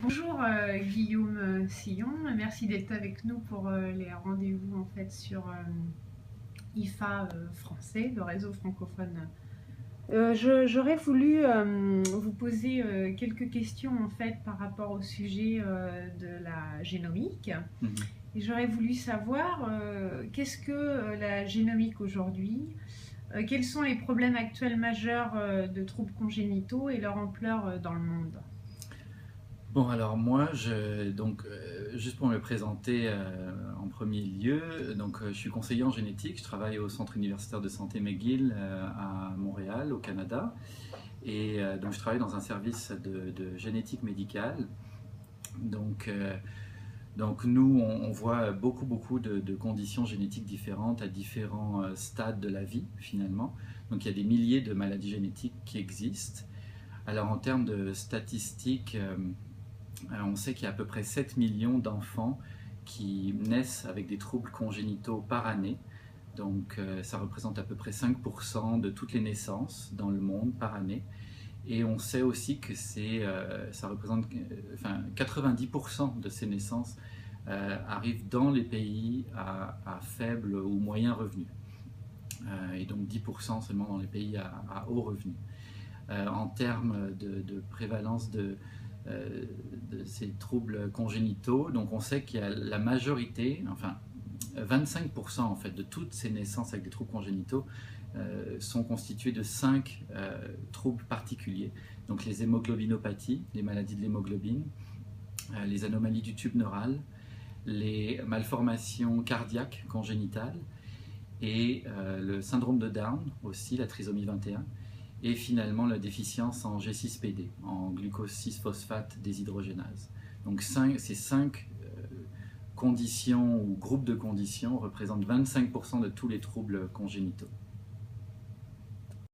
Bonjour Guillaume Sillon, merci d'être avec nous pour les rendez-vous en fait sur IFA français, le réseau francophone. J'aurais voulu vous poser quelques questions en fait par rapport au sujet de la génomique. Mhm. Et j'aurais voulu savoir qu'est-ce que la génomique aujourd'hui, quels sont les problèmes actuels majeurs de troubles congénitaux et leur ampleur dans le monde. Bon, alors moi, juste pour me présenter en premier lieu, je suis conseiller en génétique, je travaille au Centre universitaire de santé McGill à Montréal, au Canada, et donc je travaille dans un service de génétique médicale. Donc, euh, donc nous, on voit beaucoup de conditions génétiques différentes à différents stades de la vie, finalement. Donc il y a des milliers de maladies génétiques qui existent. Alors en termes de statistiques, on sait qu'il y a à peu près 7 millions d'enfants qui naissent avec des troubles congénitaux par année. Ça représente à peu près 5% de toutes les naissances dans le monde par année. Et on sait aussi que ça représente, enfin, 90% de ces naissances arrivent dans les pays à faible ou moyen revenu. Et donc 10% seulement dans les pays à haut revenu. En termes de prévalence euh, de ces troubles congénitaux. Donc on sait qu'il y a la majorité, enfin 25% en fait de toutes ces naissances avec des troubles congénitaux sont constituées de 5 troubles particuliers. Donc les hémoglobinopathies, les maladies de l'hémoglobine, les anomalies du tube neural, les malformations cardiaques congénitales et le syndrome de Down aussi, la trisomie 21, et finalement la déficience en G6PD, en glucose 6-phosphate déshydrogénase. Donc ces 5 conditions ou groupes de conditions représentent 25% de tous les troubles congénitaux.